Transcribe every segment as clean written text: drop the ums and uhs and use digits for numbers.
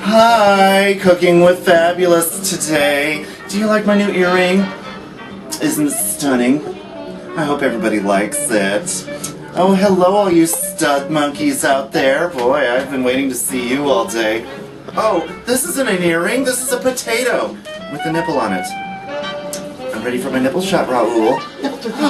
Hi, cooking with Fabulous today. Do you like my new earring? Isn't it stunning? I hope everybody likes it. Oh, hello all you stud monkeys out there. Boy, I've been waiting to see you all day. Oh, this isn't an earring, this is a potato with a nipple on it. I'm ready for my nipple shot, Raoul.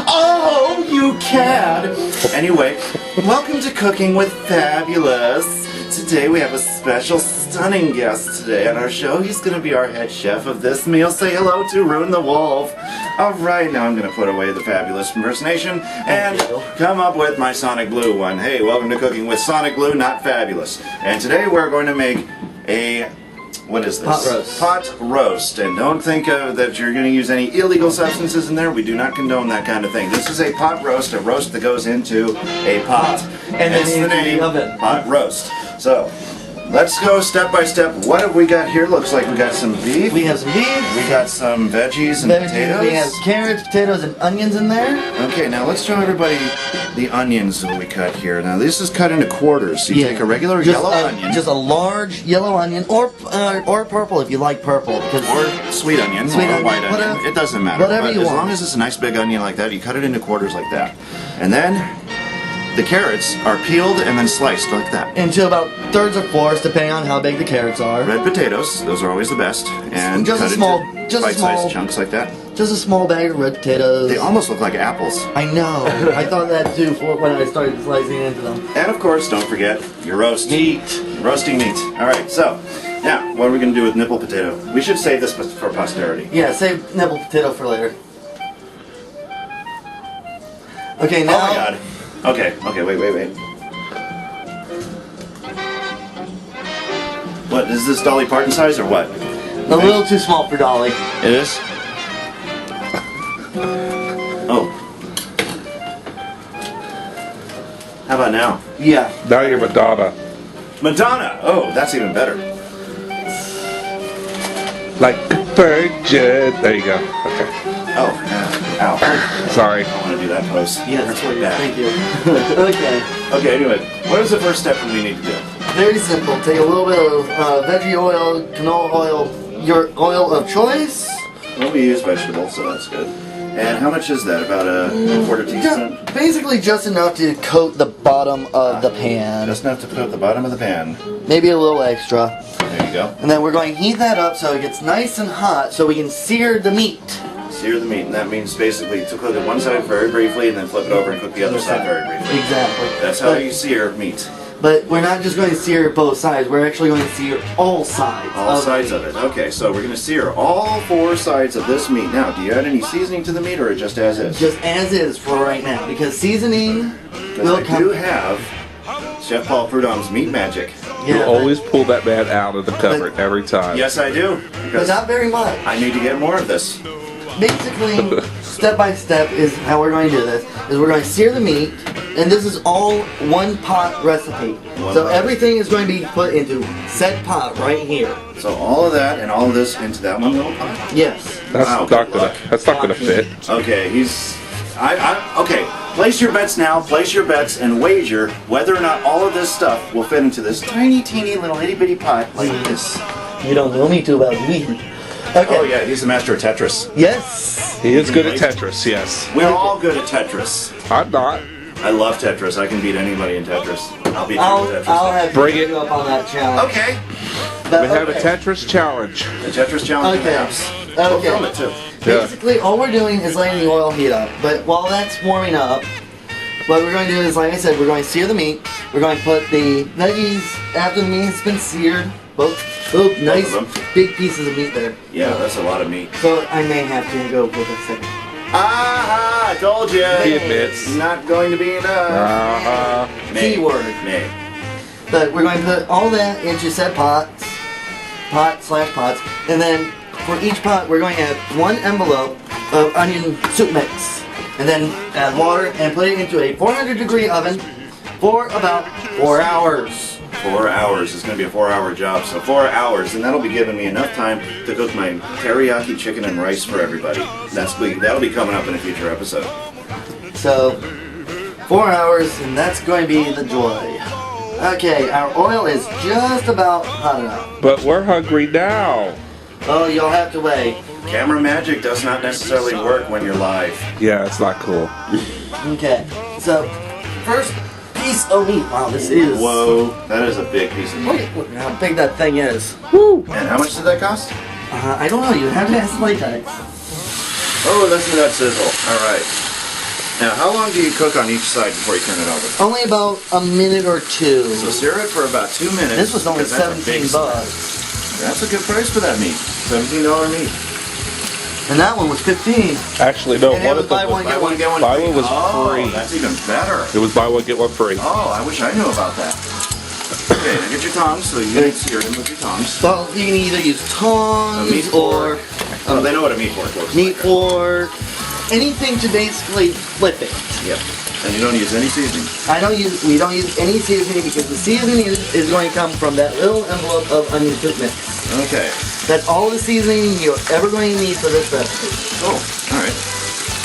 Oh, you cad! Anyway, welcome to Cooking with Fabulous. Today we have a special, stunning guest today on our show. He's going to be our head chef of this meal. Say hello to Rune the Wolf. Alright, now I'm going to put away the Fabulous impersonation and come up with my SonicBlu one. Hey, welcome to Cooking with SonicBlu, not Fabulous. And today we're going to make a... what is this? Pot roast. Pot roast. And don't think that you're going to use any illegal substances in there. We do not condone that kind of thing. This is a pot roast, a roast that goes into a pot. And hence then the name, the oven. pot roast. So, let's go step by step. What have we got here? Looks like we got some beef. We have some beef. We got some veggies and potatoes. We have carrots, potatoes, and onions in there. Okay, now let's show everybody the onions that we cut here. Now this is cut into quarters. So you take a regular yellow onion. Just a large yellow onion, or purple if you like purple. Or sweet onion, or white onion. It doesn't matter. Whatever you want. As long as it's a nice big onion like that, you cut it into quarters like that. And then the carrots are peeled and then sliced like that. Into about thirds or fourths, depending on how big the carrots are. Red potatoes, those are always the best. And just cut a small, into bite-sized chunks like that. Just a small bag of red potatoes. They almost look like apples. I know. I thought that too when I started slicing into them. And of course, don't forget your roast Meat. Roasting meat. Alright, so, now, what are we going to do with nipple potato? We should save this for posterity. Yeah, save nipple potato for later. Okay, now... Oh my god. Okay, wait. What, is this Dolly Parton size or what? A little too small for Dolly. It is? Oh. How about now? Yeah. Now you're Madonna. Madonna! Oh, that's even better. Like a virgin. There you go. Okay. Oh, ow. Sorry. I want to do that pose. Yeah, that's what bad. Thank you. Okay. Okay, anyway, what is the first step that we need to do? Very simple. Take a little bit of veggie oil, canola oil, your oil of choice. Well, we use vegetables, so that's good. And how much is that? About a quarter teaspoon? Basically just enough to coat the bottom of the pan. Just enough to coat the bottom of the pan. Maybe a little extra. There you go. And then we're going to heat that up so it gets nice and hot so we can sear the meat. Sear the meat, and that means basically to cook it one side very briefly and then flip it over and cook the other side very briefly. Exactly. That's how you sear meat. But we're not just going to sear both sides, we're actually going to sear all sides. All sides of it. Okay, so we're going to sear all four sides of this meat. Now, do you add any seasoning to the meat or just as is? Just as is for right now, because seasoning will come... I do have Chef Paul Prudhomme's Meat Magic. You Yeah, always pull that man out of the cupboard every time. Yes, I do. but Because not very much. I need to get more of this. Basically, step by step is how we're going to do this. Is we're going to sear the meat, and this is all one pot recipe. So everything is going to be put into said pot right here. So all of that and all of this into that one little pot? Yes. That's Wow, not good gonna. luck. That's not gonna fit. Okay, okay, place your bets now, place your bets and wager whether or not all of this stuff will fit into this tiny, teeny little itty bitty pot like this. You don't know me too about me. Okay. Oh yeah, he's the master of Tetris. Yes. He is good at Tetris. Yes. We're all good at Tetris. I'm not. I love Tetris. I can beat anybody in Tetris. I'll beat you in Tetris. I'll have Bring to it. you up on that challenge. Okay. But, We have a Tetris challenge. The Tetris challenge in the house. We'll film it too. Basically, all we're doing is letting the oil heat up. But while that's warming up, what we're going to do is, like I said, we're going to sear the meat. We're going to put the veggies after the meat has been seared. Both nice of them. big pieces of meat there. Yeah, that's a lot of meat. So I may have to go with a second. Aha! I told you. He admits. Not going to be enough. May. Keyword. May. But we're going to put all that into said pots, and then for each pot we're going to add 1 envelope of onion soup mix, and then add water and put it into a 400-degree oven for about 4 hours. 4 hours. It's going to be a 4-hour job, so 4 hours, and that'll be giving me enough time to cook my teriyaki chicken and rice for everybody. That'll be coming up in a future episode. So, 4 hours, and that's going to be the joy. Okay, our oil is just about hot enough. But we're hungry now. Oh, you'll have to wait. Camera magic does not necessarily work when you're live. Yeah, it's not cool. Okay, so first piece of meat. Wow, this is. Whoa, that is a big piece of meat. Look at how big that thing is. Woo! And how much did that cost? I don't know. You have to ask Latex. Oh, listen to that sizzle. All right. Now, how long do you cook on each side before you turn it over? Only about a minute or two. So sear it for about 2 minutes. This was only because that's a big $17. slab. That's a good price for that meat. $17 meat. And that one was 15. Actually, no. And it one was of them buy one, was, get one. Get one buy free. one was Oh, free. that's even better. It was buy one get one free. Oh, I wish I knew about that. Okay, now get your tongs so you can sear them with your tongs. Well, you can either use tongs A meat or Oh, they know what a meat fork looks meat like. fork, anything to basically flip it. Yep. And you don't use any seasoning. We don't use any seasoning because the seasoning is going to come from that little envelope of onion soup mix. Okay. That's all the seasoning you're ever going to need for this recipe. Oh, all right.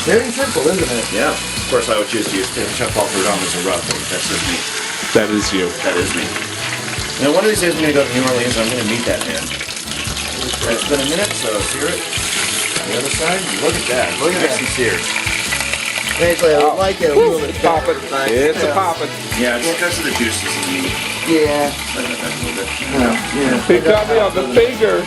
Very simple, isn't it? Yeah. Of course, I would choose to use Chef Paul-Prudhomme as a rub, but that's just me. That is you. That is me. Now, one of these days I'm going to go to New Orleans and I'm going to meet that man. It's been a minute, so sear it. On the other side, look at that. Look at Nice that. and seared. Basically, I would like it a little bit Poppin'. better, but It's a yeah. poppin'. Yeah, it's because of the juices in the meat. Yeah. Let it a little bit. Yeah. He got me on the finger.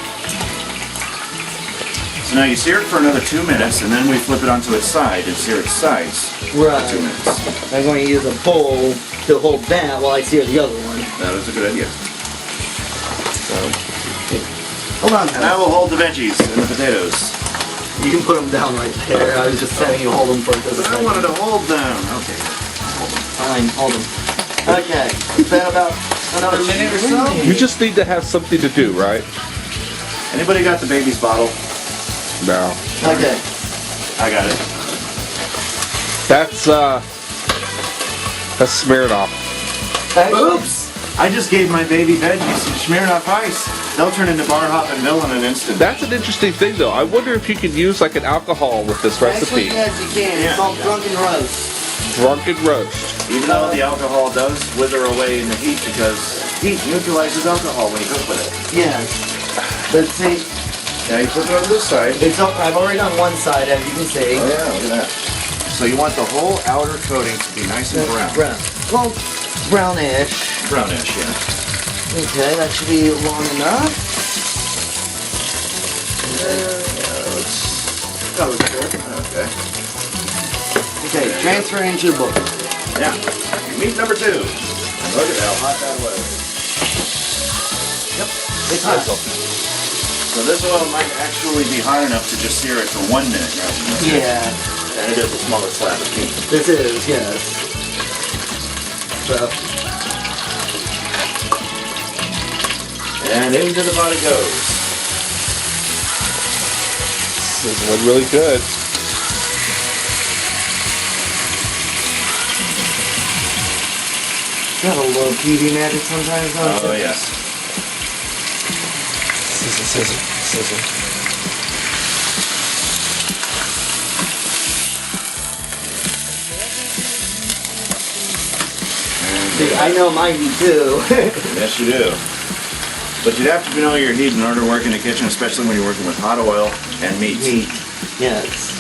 So now you sear it for another 2 minutes, and then we flip it onto its side and sear its sides for 2 Right. minutes. I'm going to use a bowl to hold that while I sear the other one. That is a good idea. So, hold on. And I will hold the veggies and the potatoes. You can put them down right there. I was just saying you hold them for just a I second. wanted to hold them. Okay. Fine, hold them. Okay, is that about another minute or so? You just need to have something to do, right? Anybody got the baby's bottle? No. Okay. I got it. That's Smirnoff. Oops! I just gave my baby veggies some Smirnoff Ice. They'll turn into bar hop and mill in an instant. That's an interesting thing, though. I wonder if you could use like an alcohol with this Actually, recipe. yes, you can. Yeah. It's called drunken roast. Drunken roast. Even though the alcohol does wither away in the heat because heat neutralizes alcohol when you cook with it. Yes. But see, Now you flip it over this side. it's up, I've already done one side, as you can see. Oh yeah, look at that. So you want the whole outer coating to be nice and brown. Brown. Well, brownish. Brownish, yeah. Okay, that should be long enough. That was good. Okay. Okay, transfer into the book. Yeah. Meat number 2. And look at how hot that was. Yep, it's hot. So this oil might actually be hot enough to just sear it for 1 minute rather than 6. Yeah, And it is a smaller slab of meat. this is, yes. So, And into the pot it goes. Sizzling really good. got a little TV magic sometimes, don't Oh it? yes. Sizzle, sizzle, sizzle. See, I know my heat too. Yes, you do. But you'd have to know your heat in order to work in the kitchen, especially when you're working with hot oil and meat. Meat, yes.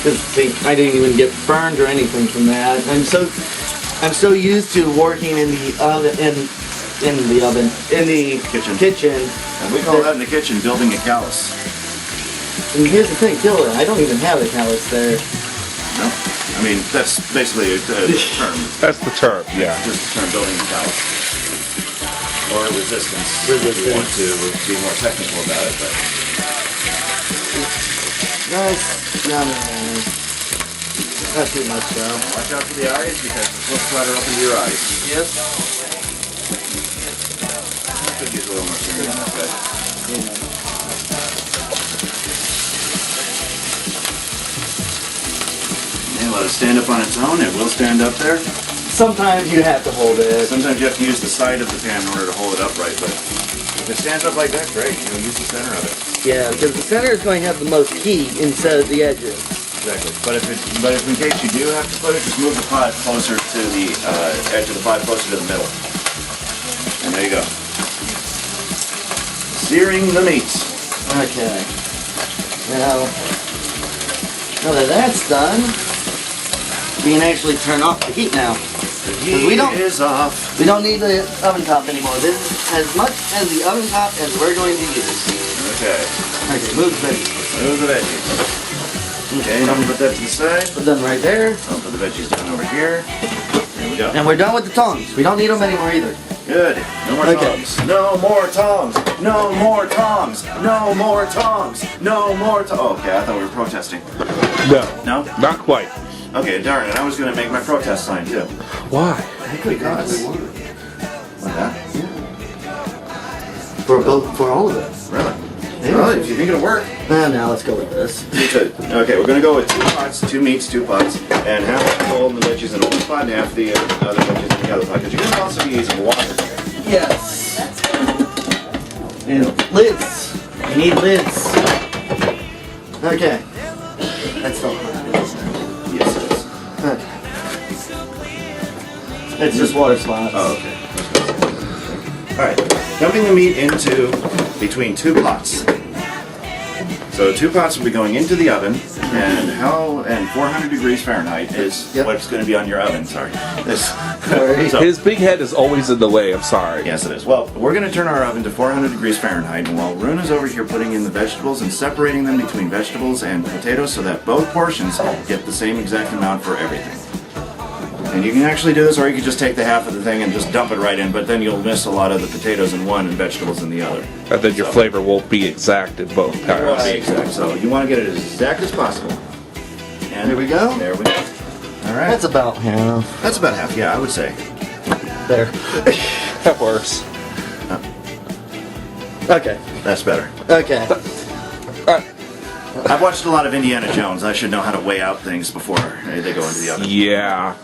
'Cause, see, I didn't even get burned or anything from that. I'm so used to working in the oven, in the Kitchen. And we call that in the kitchen building a callus. And here's the thing, Killer, I don't even have a callus there. No? I mean, that's basically a term. That's the term, yeah. Just the term building a callus. Or resistance. If you want to be more technical about it, but Nice. No. Not too much though. watch out for the eyes because it will splatter up into your eyes. Yep. Could use a little more sugar on that side. And let it stand up on its own. It will stand up there. sometimes you have to hold it. Sometimes you have to use the side of the pan in order to hold it upright, but if it stands up like that, great. Use the center of it. Yeah, because the center is going to have the most heat instead of the edges. Exactly. But if in case you do have to put it, just move the pot closer to the edge of the pot, closer to the middle. And there you go. Searing the meat. Okay. Now that that's done, we can actually turn off the heat now. The heat is off. We don't need the oven top anymore. This is as much as the oven top as we're going to use. Okay. Okay, move the veggies. Move the veggies. Okay, now we put that to the side. Put them right there. I'll put the veggies down over here. There we go. And we're done with the tongs. We don't need them anymore either. Good. No more tongs. No more tongs. No more tongs. No more tongs. No more tongs. Oh, okay, I thought we were protesting. No. No? Not quite. Okay, darn it. I was going to make my protest sign, too. Why? Because. Like that? For all of it. Really? Yeah. Well, if you think it'll work. Now let's go with this. Okay, we're going to go with 2 pots, 2 meats, 2 pots, and half the bowl and the veggies in one pot and half the other veggies in the other pot. Because you're going to also be using water. Yes. And lids. You need lids. Okay. That's still hot. Yes, it is. Okay. It's just water spots. Oh, okay. Alright, dumping the meat into between 2 pots. So 2 pots will be going into the oven, and 400 degrees Fahrenheit is what's going to be on your oven. Sorry. His big head is always in the way. I'm sorry. Yes, it is. Well, we're going to turn our oven to 400 degrees Fahrenheit, and while Rune is over here putting in the vegetables and separating them between vegetables and potatoes so that both portions get the same exact amount for everything. And you can actually do this, or you can just take the half of the thing and just dump it right in, but then you'll miss a lot of the potatoes in one and vegetables in the other. And then your flavor won't be exact in both It won't be times. exact, so you want to get it as exact as possible. And there we go. There we go. All right. That's about half. That's about half, yeah, I would say. There. That works. Okay. That's better. Okay. I've watched a lot of Indiana Jones. I should know how to weigh out things before they go into the oven. Yeah.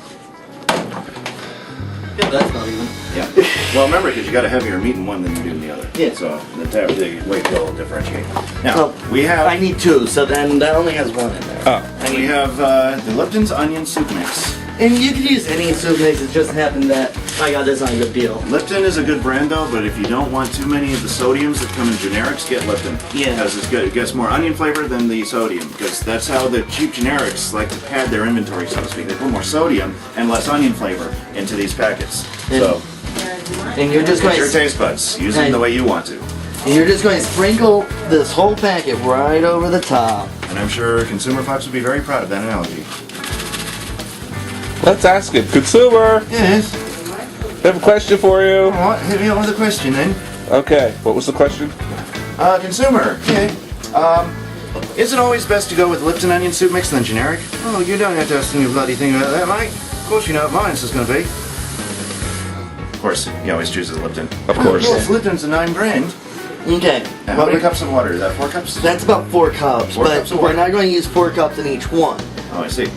Yeah, that's not even. Yeah. Well, remember, because you got a heavier meat in one than you do in the other. Yeah. So the weight will differentiate. Now, So, we have... I need 2, so then that only has 1 in there. Oh. We have the Lipton's Onion Soup Mix. And you can use any soup mix, it just happened that I got this on a good deal. Lipton is a good brand though, but if you don't want too many of the sodiums that come in generics, get Lipton. Yeah. Because it's good. It gets more onion flavor than the sodium, because that's how the cheap generics like to pad their inventory, so to speak. They put more sodium and less onion flavor into these packets. So, And you're just going it's your to, taste buds. Use them the way you want to. and you're just going to sprinkle this whole packet right over the top. And I'm sure Consumer Fox would be very proud of that analogy. Let's ask him. Consumer, Yes. I have a question for you. What? Hit me on with a question then. Okay, what was the question? Consumer. Okay. Is it always best to go with Lipton Onion Soup Mix than generic? Oh, you don't have to ask me a bloody thing about that, mate. Of course you know what mine's is going to be. Of course, he always chooses Lipton. Of course. Oh, yes, Lipton's a 9 brand. Okay. Now, how many cups of water? Is that 4 cups? That's about 4 cups, 4 but cups of we're water. not going to use 4 cups in each one. Oh, I see.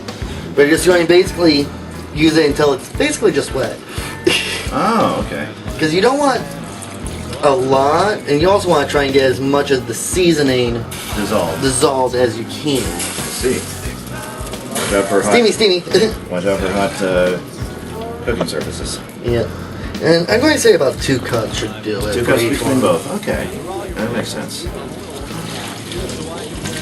We're just going to basically use it until it's basically just wet. Oh, okay. Because you don't want a lot, and you also want to try and get as much of the seasoning dissolved as you can. I see. Watch out for hot. Steamy. Watch out for hot cooking surfaces. Yeah. And I'm going to say about 2 cups should do it. 2 for cups each between one. both. Okay, that makes sense.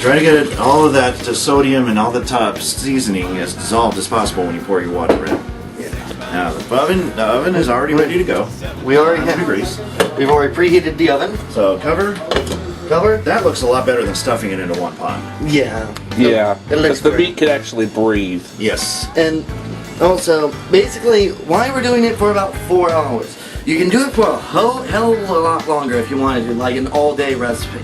Try to get all of that sodium and all the top seasoning as dissolved as possible when you pour your water in. Now the oven is already ready to go. We already 100 have. degrees. We've already preheated the oven. So cover. Cover. That looks a lot better than stuffing it into one pot. Yeah. Yeah, It looks because the great. meat can actually breathe. Yes. And also, basically, why we're doing it for about 4 hours. You can do it for a hell of a lot longer if you wanted to, like an all-day recipe.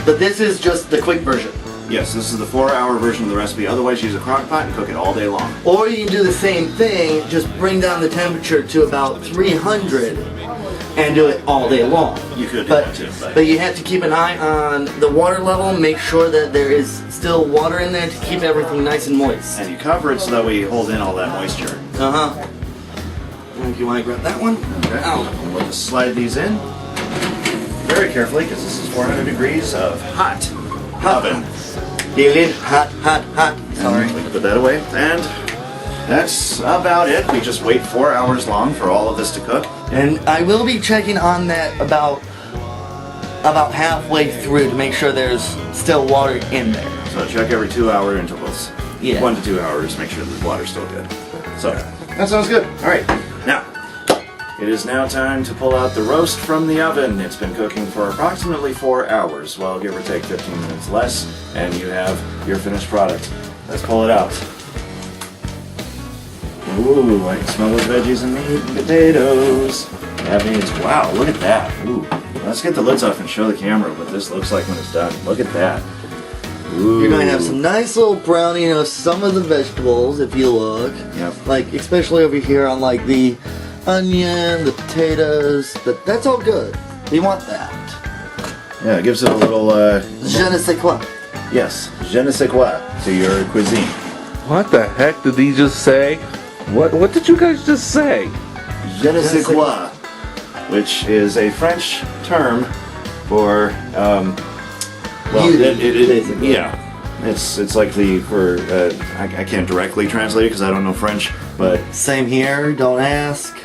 But this is just the quick version. Yes, this is the 4-hour version of the recipe. Otherwise, use a crock pot and cook it all day long. Or you can do the same thing, just bring down the temperature to about 300 and do it all day long. You could do But, that too. but you have to keep an eye on the water level, make sure that there is still water in there to keep everything nice and moist. And you cover it so that way you hold in all that moisture. Uh-huh. If you want to grab that one. Okay. And we'll just slide these in very carefully because this is 400 degrees of hot oven. Feeling hot, hot, hot. Sorry. And we can put that away. And that's about it. We just wait 4 hours long for all of this to cook. And I will be checking on that about halfway through to make sure there's still water in there. So check every 2 hour intervals. Yeah. 1 to 2 hours, make sure the water's still good. So, that sounds good. Alright, now, it is now time to pull out the roast from the oven. It's been cooking for approximately 4 hours, well, give or take 15 minutes less, and you have your finished product. Let's pull it out. Ooh, I can smell those veggies and meat and potatoes. That means, wow, look at that. Ooh. Let's get the lids off and show the camera what this looks like when it's done. Look at that. Ooh. You're going to have some nice little browning of some of the vegetables if you look. Yep. Like, especially over here on like the onion, the potatoes, but that's all good. We want that. Yeah, it gives it a little, Je ne sais quoi. yes, je ne sais quoi to your cuisine. What the heck did he just say? What did you guys just say? Je ne sais quoi, which is a French term for, well, Basically. yeah, it's like I can't directly translate it because I don't know French, but Same here, don't ask.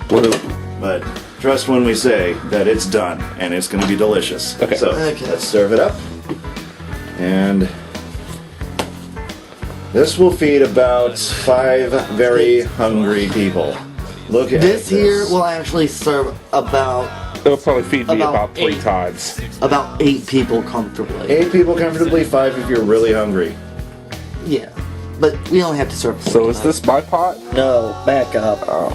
but trust when we say that it's done and it's going to be delicious. Okay. So Okay. let's serve it up, and this will feed about 5 very hungry people. Look at This here will actually serve about It'll probably feed me About about 3 8. times. 8 people comfortably. 8 people comfortably, 5 if you're really hungry. Yeah, but we only have to serve 4 So is tonight. this my pot? No, back up. Oh.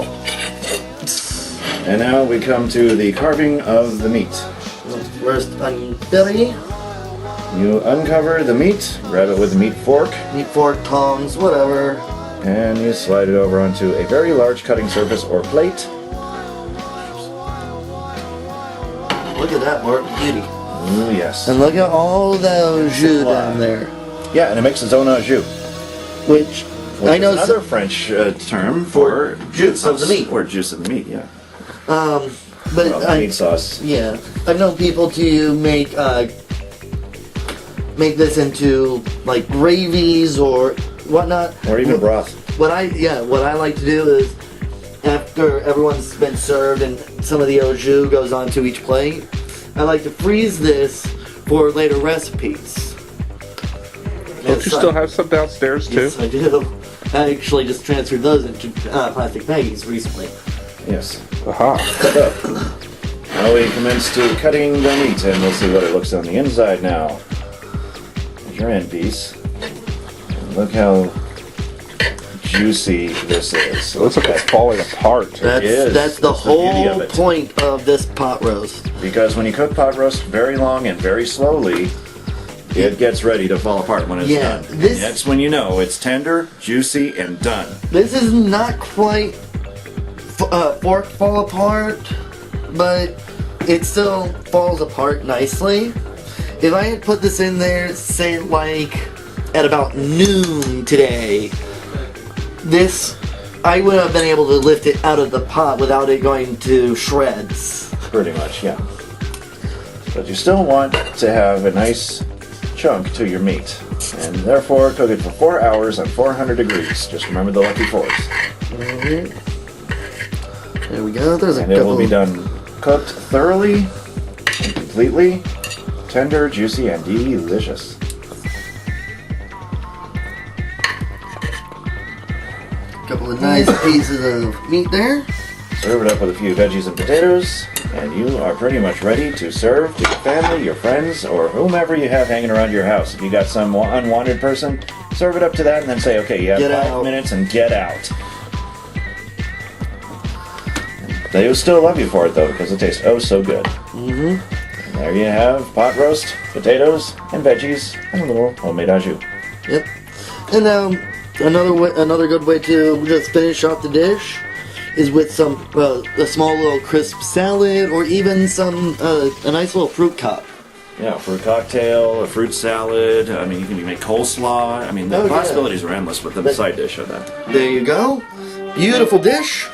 And now we come to the carving of the meat. Roast onion belly, You uncover the meat, grab it with the meat fork, meat fork, tongs, whatever. and you slide it over onto a very large cutting surface or plate. Look at that, Mark. Beauty. Ooh, yes. And look at all those jus down there. Yeah, and it makes its own au jus. Which I Which know is another French term for juice of the meat. Or juice of the meat, yeah. but Well, meat sauce. yeah, I've known people to make this into like gravies or whatnot. Or even broth. What I like to do is after everyone's been served and some of the au jus goes onto each plate, I like to freeze this for later recipes. Don't you still have some downstairs too? Yes, I do. I actually just transferred those into plastic baggies recently. Yes. Aha. Now we commence to cutting the meat, and we'll see what it looks on the inside now. There's your end piece. And look how juicy this is. It looks like it's falling apart. is. That's the That's the beauty of whole it. point of this pot roast. Because when you cook pot roast very long and very slowly, it gets ready to fall apart when it's Yeah, done. this- That's when you know it's tender, juicy, and done. This is not quite fork fall apart, but it still falls apart nicely. If I had put this in there, say like at about noon today, I would have been able to lift it out of the pot without it going to shreds. Pretty much, yeah. But you still want to have a nice chunk to your meat. And therefore, cook it for 4 hours on 400 degrees. Just remember the lucky 4s. There we go. There's a And it couple. will be done cooked thoroughly and completely, tender, juicy, and delicious. Couple of nice pieces of meat there. Serve it up with a few veggies and potatoes, and you are pretty much ready to serve to your family, your friends, or whomever you have hanging around your house. If you got some unwanted person, serve it up to that and then say, okay, you have Get 5 out. minutes and get out. They will still love you for it though, because it tastes oh so good. And there you have pot roast, potatoes, and veggies, and a little homemade au jus. Yep. And another good way to just finish off the dish is with some a small little crisp salad or even some a nice little fruit cup. Yeah, for a cocktail, a fruit salad. I mean, you can make coleslaw. I mean, the Oh, yeah. possibilities are endless with the side dish of that. There you go. Beautiful dish.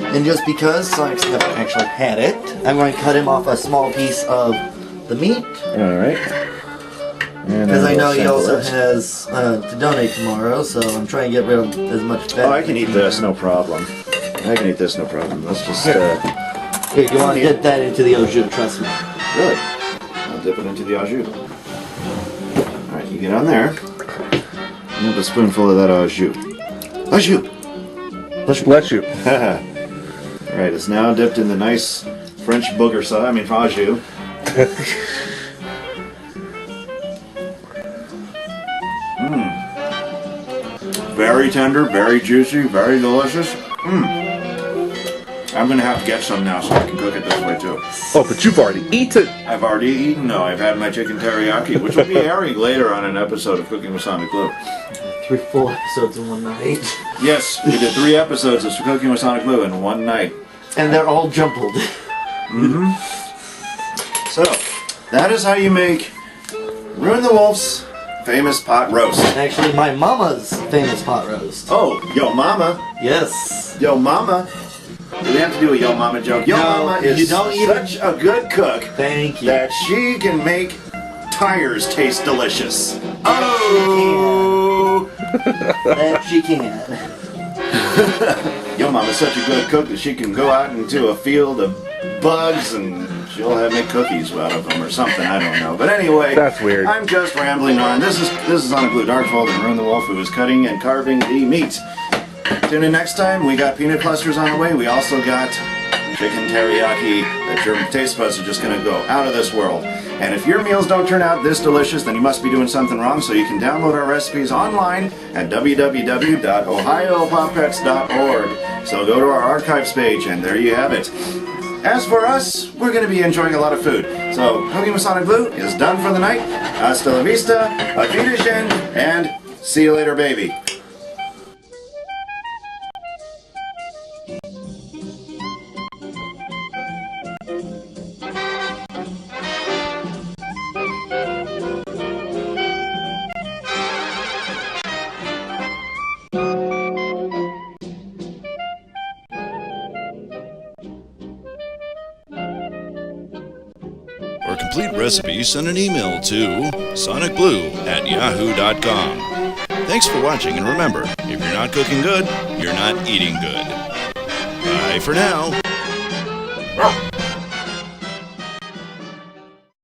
And just because Sonic's never actually had it, I'm going to cut him off a small piece of the meat. Alright. Because I know he also has to donate tomorrow, so I'm trying to get rid of as much fat. Oh, I can eat this, no problem. I can eat this, no problem. Let's just, Here, you want to dip that into the au jus, trust me. Really? I'll dip it into the au jus. Alright, you get on there. And have a spoonful of that au jus. Au jus! Bless you. Alright, it's now dipped in the nice French booger sauce, I mean au jus. Very tender, very juicy, very delicious. I'm gonna have to get some now so I can cook it this way too. Oh, but you've already eaten. I've already eaten. No, I've had my chicken teriyaki, which will be airing later on an episode of Cooking with SonicBlu. 3 full episodes in one night. Yes, we did 3 episodes of Cooking with SonicBlu in one night. And they're all jumbled. So, that is how you make Rune the Wolf's famous pot roast. Actually, my mama's famous pot roast. Oh, yo mama. Yes. Yo mama. Do we have to do a yo mama joke? Yo No, mama is you don't such a good cook Thank you. that she can make tires taste delicious. Oh! That she can. Yo mama's such a good cook that she can go out into a field of bugs and she'll make cookies out of them or something, I don't know. But anyway, That's weird. I'm just rambling on. This is SonicBlu Darkfold and Rune the Wolf, who is cutting and carving the meat. Tune in next time. We got peanut clusters on the way. We also got chicken teriyaki that your taste buds are just going to go out of this world. And if your meals don't turn out this delicious, then you must be doing something wrong. So you can download our recipes online at www.ohiopopcats.org. So go to our archives page and there you have it. As for us, we're going to be enjoying a lot of food. So Cooking with SonicBlu is done for the night. Hasta la vista, auf Wiedersehen, and see you later, baby. For complete recipes, send an email to sonicblue@yahoo.com. Thanks for watching, and remember, if you're not cooking good, you're not eating good. Bye for now.